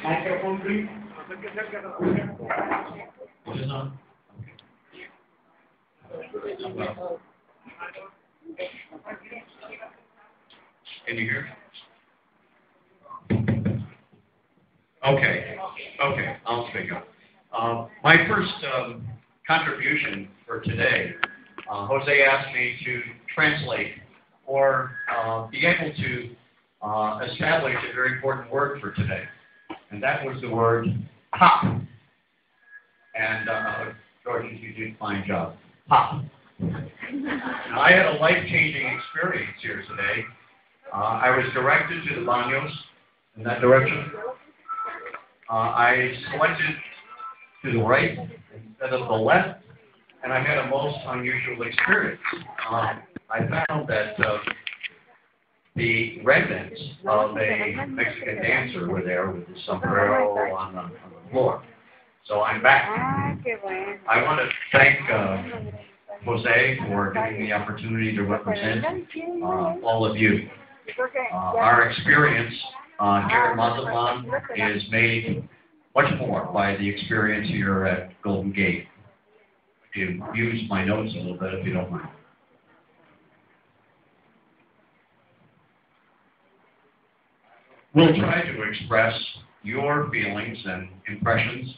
Microphone, please. Is it on? Can you hear? Okay. Okay, I'll speak up. My first contribution for today, Jose asked me to translate or be able to establish a very important word for today. And that was the word pop. And George, you did a fine job. Pop. Now, I had a life-changing experience here today. I was directed to the baños in that direction. I selected to the right instead of the left, and I had a most unusual experience. I found that the remnants of a Mexican dancer were there with the sombrero on the floor. So I'm back. I want to thank Jose for giving me the opportunity to represent all of you. Our experience here in Mazatlan is made much more by the experience here at Golden Gate. You use my notes a little bit if you don't mind. We'll try to express your feelings and impressions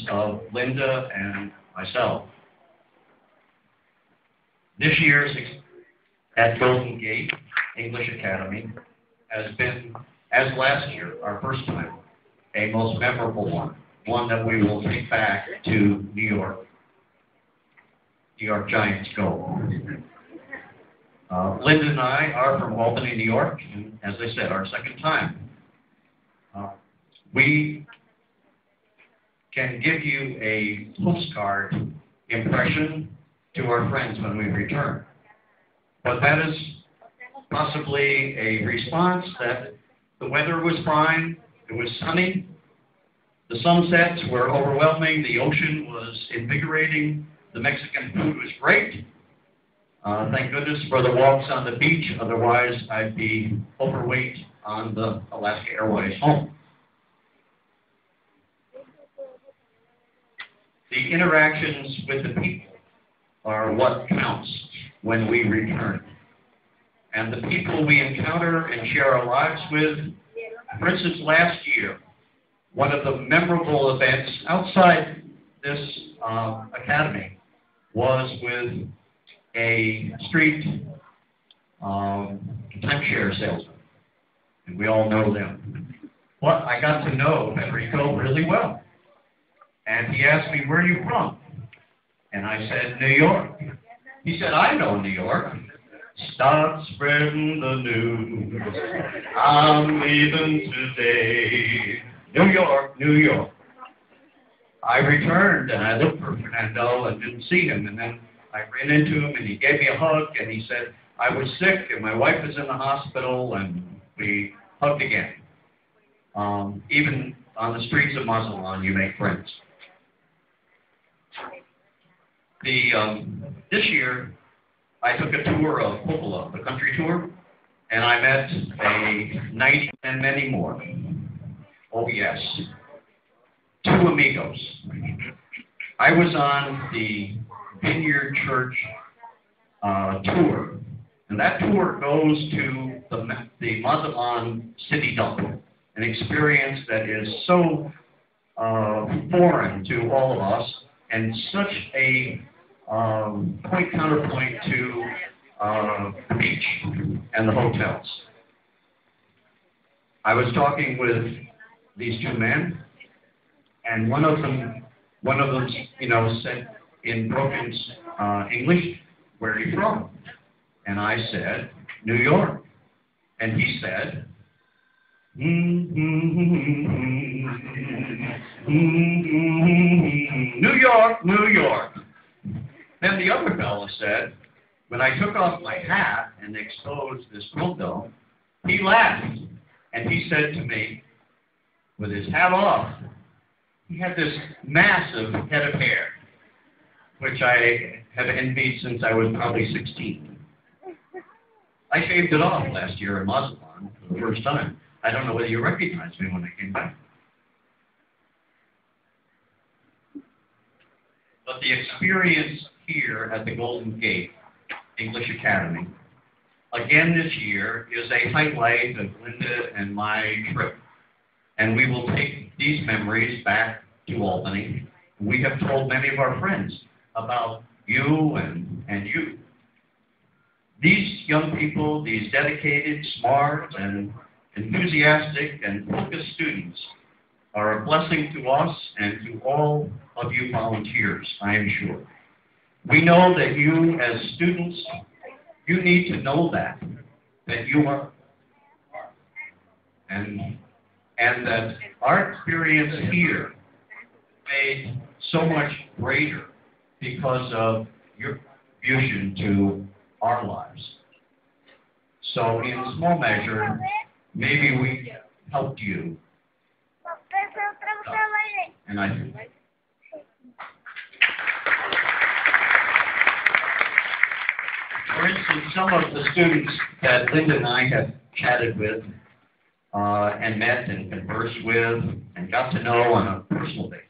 of Linda and myself. This year's at Golden Gate English Academy has been, as last year, our first time, a most memorable one that we will take back to New York. New York Giants go. Linda and I are from Albany, New York, and as I said, our second time. We can give you a postcard impression to our friends when we return. But that is possibly a response that the weather was fine, it was sunny, the sunsets were overwhelming, the ocean was invigorating, the Mexican food was great. Thank goodness for the walks on the beach, otherwise I'd be overweight on the Alaska Airways home. The interactions with the people are what counts when we return. And the people we encounter and share our lives with, for instance, last year, one of the memorable events outside this academy was with a street timeshare salesman. And we all know them. But I got to know Enrico really well. And he asked me, "Where are you from?" And I said, "New York." He said, "I know New York. Start spreading the news. I'm leaving today. New York, New York." I returned and I looked for Fernando and didn't see him. And then I ran into him and he gave me a hug and he said, "I was sick and my wife was in the hospital," and we hugged again. Even on the streets of Mazatlan, you make friends. This year, I took a tour of Popola, the country tour, and I met a 90 and many more. Oh yes, 2 amigos. I was on the Vineyard Church tour, and that tour goes to the Mazatlan City Dump, an experience that is so foreign to all of us, and such a counterpoint to the beach and the hotels. I was talking with these 2 men, and one of them, said in broken English, "Where are you from?" And I said, "New York." And he said, "New York, New York." Then the other fellow said, when I took off my hat and exposed this punto, he laughed. And he said to me, with his hat off, he had this massive head of hair, which I have envied since I was probably 16. I shaved it off last year in Mazatlan for the first time. I don't know whether you recognized me when I came back. But the experience here at the Golden Gate English Academy, again this year, is a highlight of Linda and my trip. And we will take these memories back to Albany. We have told many of our friends about you and you. These young people, these dedicated, smart, and enthusiastic and focused students are a blessing to us and to all of you volunteers, I am sure. We know that you as students, you need to know that you are, and that our experience here made so much greater because of your contribution to our lives. So in small measure, maybe we helped you. And I do. For instance, some of the students that Linda and I have chatted with and met and conversed with and got to know on a personal basis